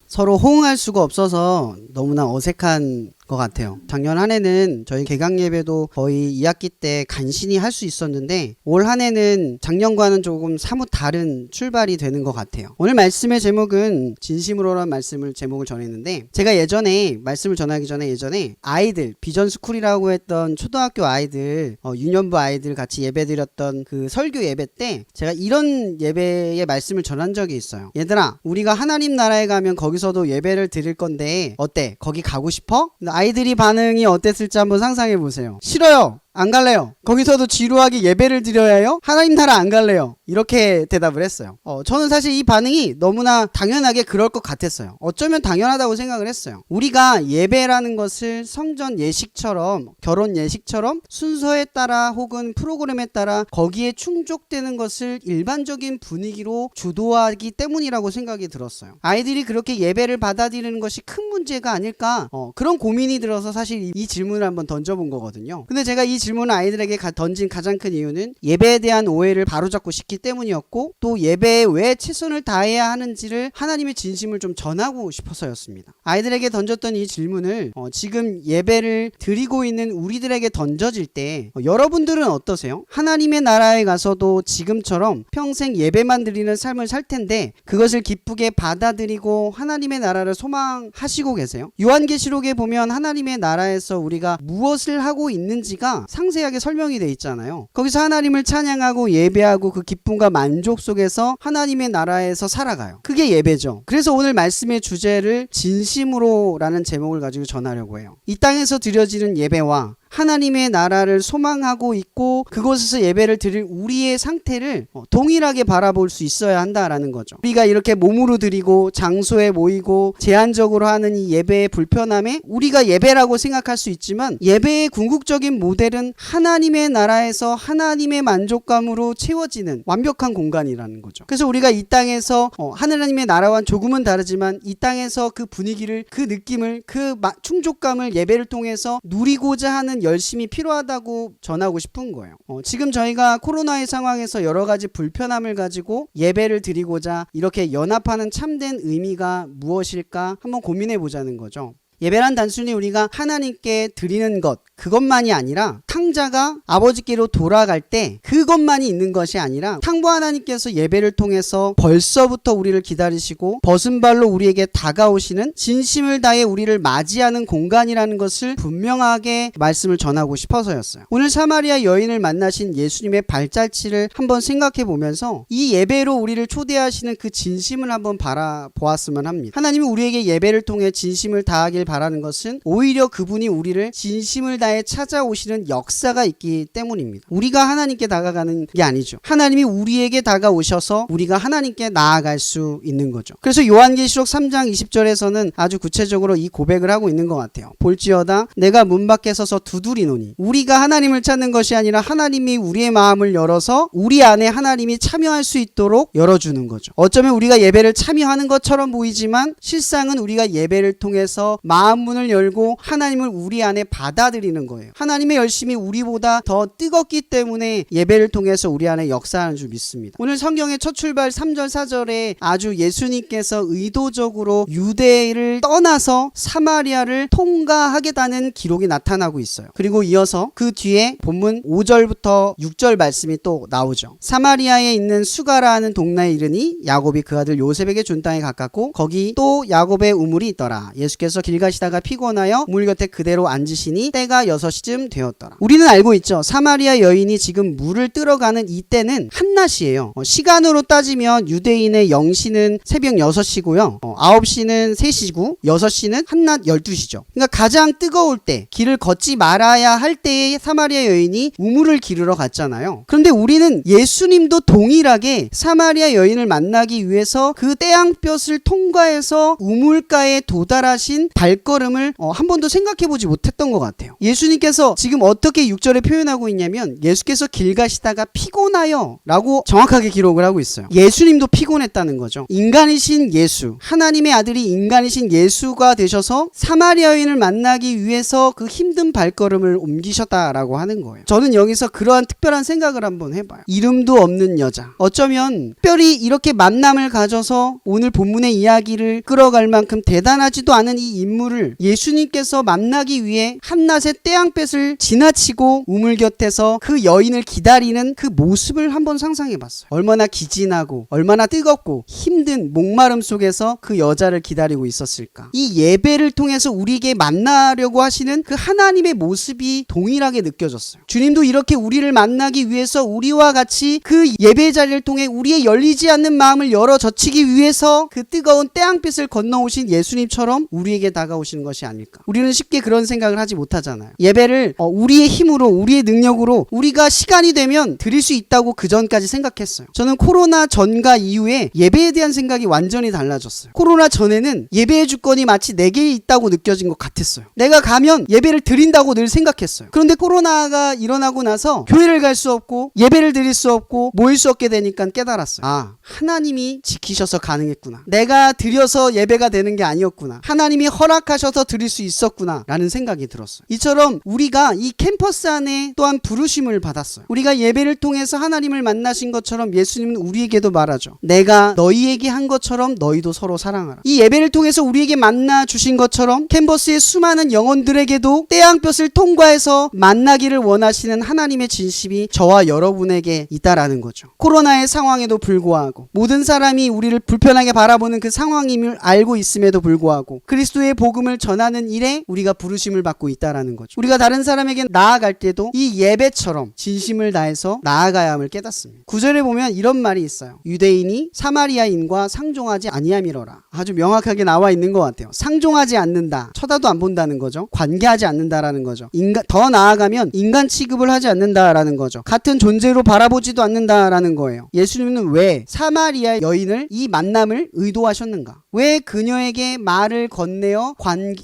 서로 호응할 수가 없어서 너무나 어색한 것 같아요. 작년 한 해는 저희 개강 예배도 거의 2학기 때 간신히 할 수 있었는데 올 한 해는 작년과는 조금 사뭇 다른 출발이 되는 것 같아요. 오늘 말씀의 제목은 진심으로라는 말씀을 제목을 전했는데, 제가 예전에 말씀을 전하기 전에 예전에 아이들 비전스쿨이라고 했던 초등학교 아이들 유년부 아이들 같이 예배 드렸던 그 설교 예배 때 제가 이런 예배의 말씀을 전한 적이 있어요. 얘들아, 우리가 하나님 나라에 가면 거기서도 예배를 드릴 건데 어때? 거기 가고 싶어? 아이들이 반응이 어땠을지 한번 상상해 보세요. 싫어요. 안 갈래요. 거기서도 지루하게 예배를 드려야 해요? 하나님 나라 안 갈래요. 이렇게 대답을 했어요. 저는 사실 이 반응이 너무나 당연하게 그럴 것 같았어요. 어쩌면 당연하다고 생각을 했어요. 우리가 예배라는 것을 성전 예식처럼, 결혼 예식처럼 순서에 따라 혹은 프로그램에 따라 거기에 충족되는 것을 일반적인 분위기로 주도하기 때문이라고 생각이 들었어요. 아이들이 그렇게 예배를 받아들이는 것이 큰 문제가 아닐까, 그런 고민이 들어서 사실 이 질문을 한번 던져본 거거든요. 근데 제가 이 질문을 아이들에게 던진 가장 큰 이유는 예배에 대한 오해를 바로잡고 싶기 때문이었고, 또 예배에 왜 최선을 다해야 하는지를 하나님의 진심을 좀 전하고 싶어서였습니다. 아이들에게 던졌던 이 질문을 지금 예배를 드리고 있는 우리들에게 던져질 때 여러분들은 어떠세요? 하나님의 나라에 가서도 지금처럼 평생 예배만 드리는 삶을 살 텐데 그것을 기쁘게 받아들이고 하나님의 나라를 소망하시고 계세요? 요한계시록에 보면 하나님의 나라에서 우리가 무엇을 하고 있는지가 상세하게 설명이 돼 있잖아요. 거기서 하나님을 찬양하고 예배하고 그 기쁨과 만족 속에서 하나님의 나라에서 살아가요. 그게 예배죠. 그래서 오늘 말씀의 주제를 진심으로라는 제목을 가지고 전하려고 해요. 이 땅에서 드려지는 예배와 하나님의 나라를 소망하고 있고 그곳에서 예배를 드릴 우리의 상태를 동일하게 바라볼 수 있어야 한다라는 거죠. 우리가 이렇게 몸으로 드리고 장소에 모이고 제한적으로 하는 이 예배의 불편함에 우리가 예배라고 생각할 수 있지만, 예배의 궁극적인 모델은 하나님의 나라에서 하나님의 만족감으로 채워지는 완벽한 공간이라는 거죠. 그래서 우리가 이 땅에서 하나님의 나라와는 조금은 다르지만 이 땅에서 그 분위기를, 그 느낌을, 그 충족감을 예배를 통해서 누리고자 하는 열심이 필요하다고 전하고 싶은 거예요. 지금 저희가 코로나의 상황에서 여러 가지 불편함을 가지고 예배를 드리고자 이렇게 연합하는 참된 의미가 무엇일까 한번 고민해 보자는 거죠. 예배란 단순히 우리가 하나님께 드리는 것, 그것만이 아니라 탕자가 아버지께로 돌아갈 때 그것만이 있는 것이 아니라 탕부 하나님께서 예배를 통해서 벌써부터 우리를 기다리시고 벗은 발로 우리에게 다가오시는, 진심을 다해 우리를 맞이하는 공간이라는 것을 분명하게 말씀을 전하고 싶어서였어요. 오늘 사마리아 여인을 만나신 예수님의 발자취를 한번 생각해 보면서 이 예배로 우리를 초대하시는 그 진심을 한번 바라보았으면 합니다. 하나님이 우리에게 예배를 통해 진심을 다하길 바라는 것은 오히려 그분이 우리를 진심을 다해 찾아오시는 역사가 있기 때문입니다. 우리가 하나님께 다가가는 게 아니죠. 하나님이 우리에게 다가오셔서 우리가 하나님께 나아갈 수 있는 거죠. 그래서 요한계시록 3장 20절에서는 아주 구체적으로 이 고백을 하고 있는 것 같아요. 볼지어다 내가 문 밖에 서서 두드리노니. 우리가 하나님을 찾는 것이 아니라 하나님이 우리의 마음을 열어서 우리 안에 하나님이 참여할 수 있도록 열어주는 거죠. 어쩌면 우리가 예배를 참여하는 것처럼 보이지만 실상은 우리가 예배를 통해서 마음 문을 열고 하나님을 우리 안에 받아들이는 거예요. 하나님의 열심이 우리보다 더 뜨겁기 때문에 예배를 통해서 우리 안에 역사하는 줄 믿습니다. 오늘 성경의 첫 출발 3절 4절에 아주 예수님께서 의도적으로 유대를 떠나서 사마리아를 통과하겠다는 기록이 나타나고 있어요. 그리고 이어서 그 뒤에 본문 5절부터 6절 말씀이 또 나오죠. 사마리아에 있는 수가라는 동네에 이르니 야곱이 그 아들 요셉에게 준 땅에 가깝고 거기 또 야곱의 우물이 있더라. 예수께서 길 가시다가 피곤하여 우물 곁에 그대로 앉으시니 때가 6시쯤 되었더라. 우리는 알고 있죠. 사마리아 여인이 지금 물을 뜨러가는 이때는 한낮이에요. 시간으로 따지면 유대인의 0시는 새벽 6시고요. 9시는 3시고 6시는 한낮 12시죠. 그러니까 가장 뜨거울 때, 길을 걷지 말아야 할 때에 사마리아 여인이 우물을 기르러 갔잖아요. 그런데 우리는 예수님도 동일하게 사마리아 여인을 만나기 위해서 그 태양볕을 통과해서 우물가에 도달하신 발걸음을 한 번도 생각해보지 못했던 것 같아요. 예수님께서 지금 어떻게 6절에 표현하고 있냐면 예수께서 길 가시다가 피곤하여 라고 정확하게 기록을 하고 있어요. 예수님도 피곤했다는 거죠. 인간이신 예수, 하나님의 아들이 인간이신 예수가 되셔서 사마리아 여인을 만나기 위해서 그 힘든 발걸음을 옮기셨다라고 하는 거예요. 저는 여기서 그러한 특별한 생각을 한번 해봐요. 이름도 없는 여자, 어쩌면 특별히 이렇게 만남을 가져서 오늘 본문의 이야기를 끌어갈 만큼 대단하지도 않은 이 인물을 예수님께서 만나기 위해 한낮에 떼양볕을 지나치고 우물 곁에서 그 여인을 기다리는 그 모습을 한번 상상해봤어요. 얼마나 기진하고 얼마나 뜨겁고 힘든 목마름 속에서 그 여자를 기다리고 있었을까. 이 예배를 통해서 우리에게 만나려고 하시는 그 하나님의 모습이 동일하게 느껴졌어요. 주님도 이렇게 우리를 만나기 위해서 우리와 같이 그 예배 자리를 통해 우리의 열리지 않는 마음을 열어 젖히기 위해서 그 뜨거운 태양빛을 건너오신 예수님처럼 우리에게 다가오시는 것이 아닐까. 우리는 쉽게 그런 생각을 하지 못하잖아요. 예배를 우리의 힘으로 우리의 능력으로 우리가 시간이 되면 드릴 수 있다고 그 전까지 생각했어요. 저는 코로나 전과 이후에 예배에 대한 생각이 완전히 달라졌어요. 코로나 전에는 예배의 주권이 마치 내게 있다고 느껴진 것 같았어요. 내가 가면 예배를 드린다고 늘 생각했어요. 그런데 코로나가 일어나고 나서 교회를 갈 수 없고 예배를 드릴 수 없고 모일 수 없게 되니까 깨달았어요. 하나님이 지키셔서 가능했구나. 내가 드려서 예배가 되는 게 아니었구나. 하나님이 허락하셔서 드릴 수 있었구나 라는 생각이 들었어요. 이처럼 우리가 이 캠퍼스 안에 또한 부르심을 받았어요. 우리가 예배를 통해서 하나님을 만나신 것처럼 예수님은 우리에게도 말하죠. 내가 너희에게 한 것처럼 너희도 서로 사랑하라. 이 예배를 통해서 우리에게 만나 주신 것처럼 캠퍼스의 수많은 영혼들에게도 태양볕을 통과해서 만나기를 원하시는 하나님의 진심이 저와 여러분에게 있다라는 거죠. 코로나의 상황에도 불구하고 모든 사람이 우리를 불편하게 바라보는 그 상황임을 알고 있음에도 불구하고 그리스도의 복음을 전하는 일에 우리가 부르심을 받고 있다라는 거죠. 우리가 다른 사람에게 나아갈 때도 이 예배처럼 진심을 다해서 나아가야 함을 깨닫습니다. 9절에 보면 이런 말이 있어요. 유대인이 사마리아인과 상종하지 아니함이로라. 아주 명확하게 나와 있는 것 같아요. 상종하지 않는다. 쳐다도 안 본다는 거죠. 관계하지 않는다라는 거죠. 더 나아가면 인간 취급을 하지 않는다라는 거죠. 같은 존재로 바라보지도 않는다라는 거예요. 예수님은 왜 사마리아 여인을 이 만남을 의도하셨는가? 왜 그녀에게 말을 건네어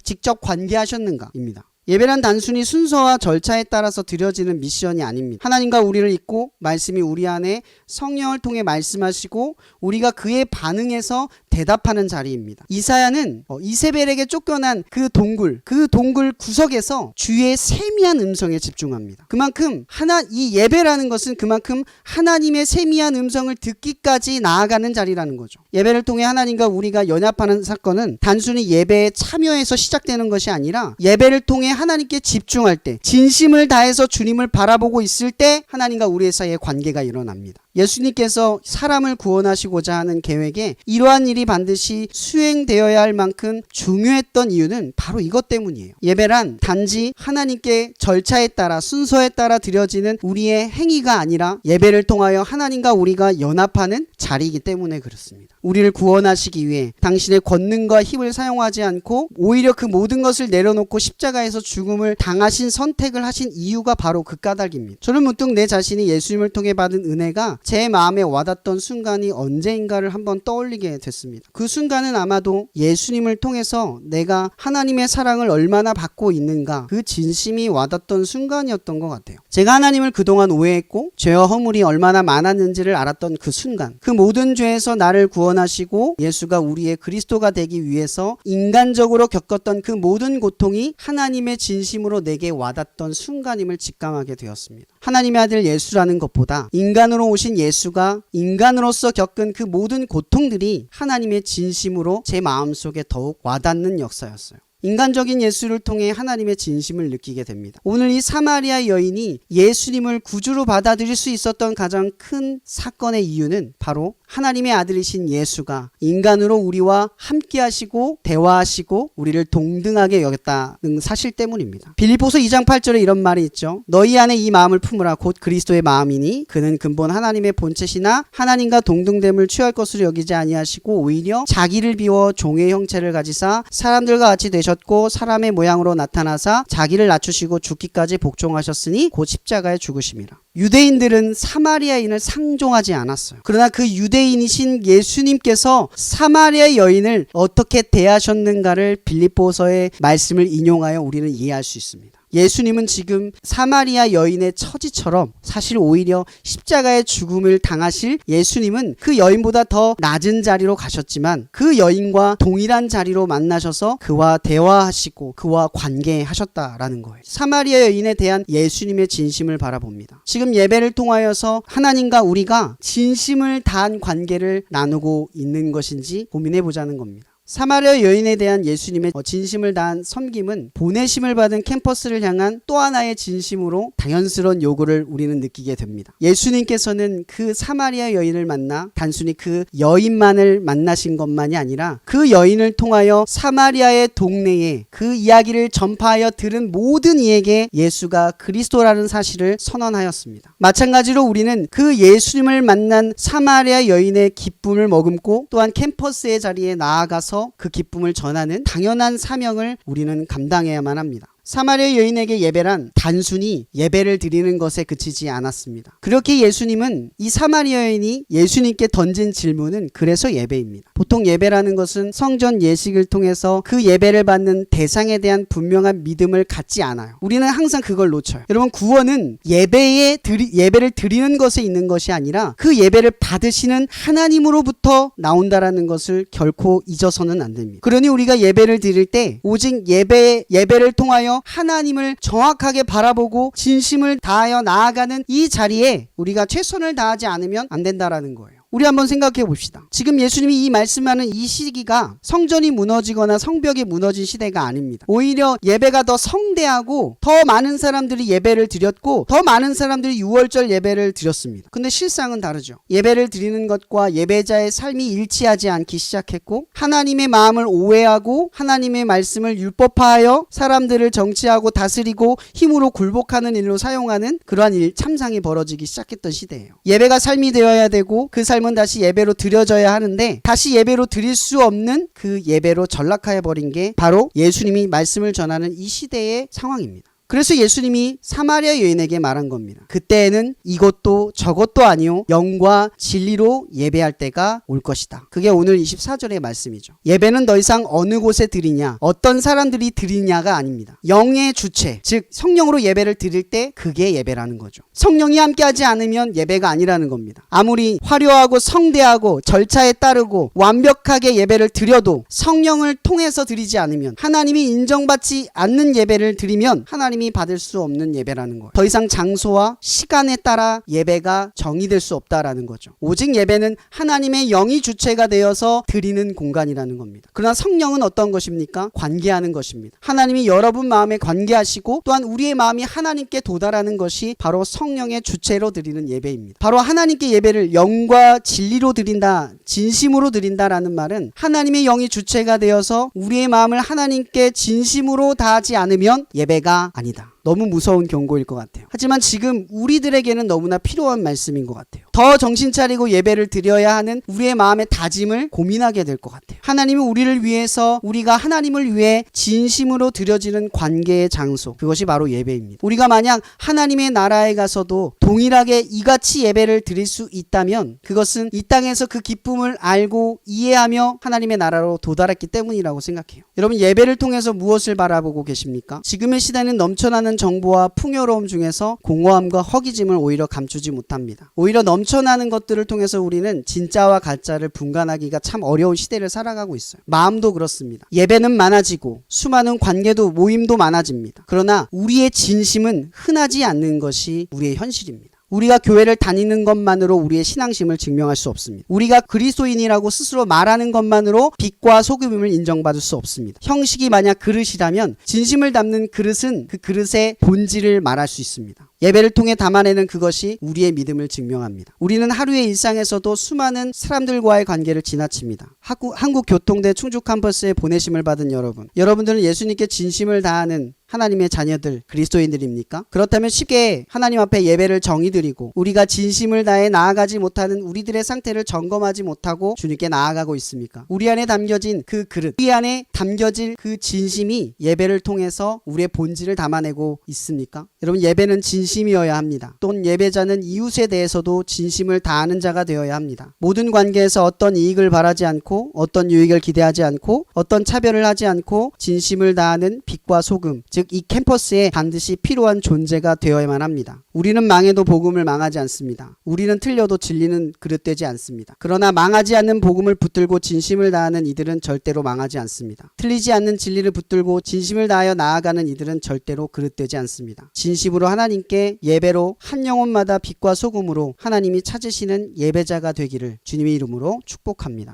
직접 관계하셨는가? 입니다. 예배란 단순히 순서와 절차에 따라서 드려지는 미션이 아닙니다. 하나님과 우리를 잊고 말씀이 우리 안에 성령을 통해 말씀하시고 우리가 그에 반응해서 대답하는 자리입니다. 이사야는 이세벨에게 쫓겨난 그 동굴 구석에서 주의 세미한 음성에 집중합니다. 그만큼 이 예배라는 것은 그만큼 하나님의 세미한 음성을 듣기까지 나아가는 자리라는 거죠. 예배를 통해 하나님과 우리가 연합하는 사건은 단순히 예배에 참여해서 시작되는 것이 아니라 예배를 통해 하나님께 집중할 때 진심을 다해서 주님을 바라보고 있을 때 하나님과 우리의 사이에 관계가 일어납니다. 예수님께서 사람을 구원하시고자 하는 계획에 이러한 일이 반드시 수행되어야 할 만큼 중요했던 이유는 바로 이것 때문이에요. 예배란 단지 하나님께 절차에 따라 순서에 따라 드려지는 우리의 행위가 아니라 예배를 통하여 하나님과 우리가 연합하는 자리이기 때문에 그렇습니다. 우리를 구원하시기 위해 당신의 권능과 힘을 사용하지 않고 오히려 그 모든 것을 내려놓고 십자가에서 죽음을 당하신 선택을 하신 이유가 바로 그 까닭입니다. 저는 문득 내 자신이 예수님을 통해 받은 은혜가 제 마음에 와닿던 순간이 언제인가를 한번 떠올리게 됐습니다. 그 순간은 아마도 예수님을 통해서 내가 하나님의 사랑을 얼마나 받고 있는가 그 진심이 와닿던 순간이었던 것 같아요. 제가 하나님을 그동안 오해했고 죄와 허물이 얼마나 많았는지를 알았던 그 순간, 그 모든 죄에서 나를 구원하시고 예수가 우리의 그리스도가 되기 위해서 인간적으로 겪었던 그 모든 고통이 하나님의 진심으로 내게 와닿던 순간임을 직감하게 되었습니다. 하나님의 아들 예수라는 것보다 인간으로 오신 예수가 인간으로서 겪은 그 모든 고통들이 하나님의 진심으로 제 마음속에 더욱 와닿는 역사였어요. 인간적인 예수를 통해 하나님의 진심을 느끼게 됩니다. 오늘 이 사마리아 여인이 예수님을 구주로 받아들일 수 있었던 가장 큰 사건의 이유는 바로 하나님의 아들이신 예수가 인간으로 우리와 함께 하시고 대화하시고 우리를 동등하게 여겼다는 사실 때문입니다. 빌립보서 2장 8절에 이런 말이 있죠. 너희 안에 이 마음을 품으라 곧 그리스도의 마음이니 그는 근본 하나님의 본체시나 하나님과 동등됨을 취할 것으로 여기지 아니하시고 오히려 자기를 비워 종의 형체를 가지사 사람들과 같이 되셨 오셨고 사람의 모양으로 나타나사 자기를 낮추시고 죽기까지 복종하셨으니 곧 십자가에 죽으심이라. 유대인들은 사마리아인을 상종하지 않았어요. 그러나 그 유대인이신 예수님께서 사마리아 여인을 어떻게 대하셨는가를 빌립보서의 말씀을 인용하여 우리는 이해할 수 있습니다. 예수님은 지금 사마리아 여인의 처지처럼 사실 오히려 십자가의 죽음을 당하실 예수님은 그 여인보다 더 낮은 자리로 가셨지만 그 여인과 동일한 자리로 만나셔서 그와 대화하시고 그와 관계하셨다라는 거예요. 사마리아 여인에 대한 예수님의 진심을 바라봅니다. 지금 예배를 통하여서 하나님과 우리가 진심을 다한 관계를 나누고 있는 것인지 고민해 보자는 겁니다. 사마리아 여인에 대한 예수님의 진심을 다한 섬김은 보내심을 받은 캠퍼스를 향한 또 하나의 진심으로 당연스러운 요구를 우리는 느끼게 됩니다. 예수님께서는 그 사마리아 여인을 만나 단순히 그 여인만을 만나신 것만이 아니라 그 여인을 통하여 사마리아의 동네에 그 이야기를 전파하여 들은 모든 이에게 예수가 그리스도라는 사실을 선언하였습니다. 마찬가지로 우리는 그 예수님을 만난 사마리아 여인의 기쁨을 머금고 또한 캠퍼스의 자리에 나아가서 그 기쁨을 전하는 당연한 사명을 우리는 감당해야만 합니다. 사마리아 여인에게 예배란 단순히 예배를 드리는 것에 그치지 않았습니다. 그렇게 예수님은 이 사마리아 여인이 예수님께 던진 질문은 그래서 예배입니다. 보통 예배라는 것은 성전 예식을 통해서 그 예배를 받는 대상에 대한 분명한 믿음을 갖지 않아요. 우리는 항상 그걸 놓쳐요. 여러분, 구원은 예배를 드리는 것에 있는 것이 아니라 그 예배를 받으시는 하나님으로부터 나온다라는 것을 결코 잊어서는 안 됩니다. 그러니 우리가 예배를 드릴 때 오직 예배를 통하여 하나님을 정확하게 바라보고 진심을 다하여 나아가는 이 자리에 우리가 최선을 다하지 않으면 안 된다라는 거예요. 우리 한번 생각해 봅시다. 지금 예수님이 이 말씀하는 이 시기가 성전이 무너지거나 성벽이 무너진 시대가 아닙니다. 오히려 예배가 더 성대하고 더 많은 사람들이 예배를 드렸고 더 많은 사람들이 유월절 예배를 드렸습니다. 근데 실상은 다르죠. 예배를 드리는 것과 예배자의 삶이 일치하지 않기 시작했고 하나님의 마음을 오해하고 하나님의 말씀을 율법화하여 사람들을 정치하고 다스리고 힘으로 굴복하는 일로 사용하는 그러한 참상이 벌어지기 시작했던 시대예요. 예배가 삶이 되어야 되고 그 삶은 다시 예배로 드려져야 하는데 다시 예배로 드릴 수 없는 그 예배로 전락해 버린 게 바로 예수님이 말씀을 전하는 이 시대의 상황입니다. 그래서 예수님이 사마리아 여인에게 말한 겁니다. 그때에는 이것도 저것도 아니요 영과 진리로 예배할 때가 올 것이다. 그게 오늘 24절의 말씀이죠. 예배는 더 이상 어느 곳에 드리냐 어떤 사람들이 드리냐가 아닙니다. 영의 주체 즉 성령으로 예배를 드릴 때 그게 예배라는 거죠. 성령이 함께하지 않으면 예배가 아니라는 겁니다. 아무리 화려하고 성대하고 절차에 따르고 완벽하게 예배를 드려도 성령을 통해서 드리지 않으면 하나님이 인정받지 않는 예배를 드리면 하나님이 받을 수 없는 예배라는 거예요. 더 이상 장소와 시간에 따라 예배가 정의될 수 없다라는 거죠. 오직 예배는 하나님의 영이 주체가 되어서 드리는 공간이라는 겁니다. 그러나 성령은 어떤 것입니까? 관계하는 것입니다. 하나님이 여러분 마음에 관계하시고 또한 우리의 마음이 하나님께 도달하는 것이 바로 성령의 주체로 드리는 예배입니다. 바로 하나님께 예배를 영과 진리로 드린다, 진심으로 드린다라는 말은 하나님의 영이 주체가 되어서 우리의 마음을 하나님께 진심으로 다하지 않으면 예배가 아니다. 너무 무서운 경고일 것 같아요. 하지만 지금 우리들에게는 너무나 필요한 말씀인 것 같아요. 더 정신 차리고 예배를 드려야 하는 우리의 마음의 다짐을 고민하게 될 것 같아요. 하나님이 우리를 위해서 우리가 하나님을 위해 진심으로 드려지는 관계의 장소 그것이 바로 예배입니다. 우리가 만약 하나님의 나라에 가서도 동일하게 이같이 예배를 드릴 수 있다면 그것은 이 땅에서 그 기쁨을 알고 이해하며 하나님의 나라로 도달했기 때문이라고 생각해요. 여러분 예배를 통해서 무엇을 바라보고 계십니까? 지금의 시대는 넘쳐나는 정보와 풍요로움 중에서 공허함과 허기짐을 오히려 감추지 못합니다. 오히려 넘쳐나는 것들을 통해서 우리는 진짜와 가짜를 분간하기가 참 어려운 시대를 살아가고 있어요. 마음도 그렇습니다. 예배는 많아지고 수많은 관계도 모임도 많아집니다. 그러나 우리의 진심은 흔하지 않는 것이 우리의 현실입니다. 우리가 교회를 다니는 것만으로 우리의 신앙심을 증명할 수 없습니다. 우리가 그리스도인이라고 스스로 말하는 것만으로 빛과 소금임을 인정받을 수 없습니다. 형식이 만약 그릇이라면 진심을 담는 그릇은 그 그릇의 본질을 말할 수 있습니다. 예배를 통해 담아내는 그것이 우리의 믿음을 증명합니다. 우리는 하루의 일상에서도 수많은 사람들과의 관계를 지나칩니다. 한국교통대 충주캠퍼스에 보내심을 받은 여러분들은 예수님께 진심을 다하는 하나님의 자녀들, 그리스도인들입니까? 그렇다면 쉽게 하나님 앞에 예배를 정의드리고 우리가 진심을 다해 나아가지 못하는 우리들의 상태를 점검하지 못하고 주님께 나아가고 있습니까? 우리 안에 담겨진 그 그릇, 우리 안에 담겨질 그 진심이 예배를 통해서 우리의 본질을 담아내고 있습니까? 여러분, 예배는 진심이어야 합니다. 또는 예배자는 이웃에 대해서도 진심을 다하는 자가 되어야 합니다. 모든 관계에서 어떤 이익을 바라지 않고 어떤 유익을 기대하지 않고 어떤 차별을 하지 않고 진심을 다하는 빛과 소금, 즉 이 캠퍼스에 반드시 필요한 존재가 되어야만 합니다. 우리는 망해도 복음을 망하지 않습니다. 우리는 틀려도 진리는 그릇되지 않습니다. 그러나 망하지 않는 복음을 붙들고 진심을 다하는 이들은 절대로 망하지 않습니다. 틀리지 않는 진리를 붙들고 진심을 다하여 나아가는 이들은 절대로 그릇되지 않습니다. 진심으로 하나님께 예배로 한 영혼마다 빛과 소금으로 하나님이 찾으시는 예배자가 되기를 주님의 이름으로 축복합니다.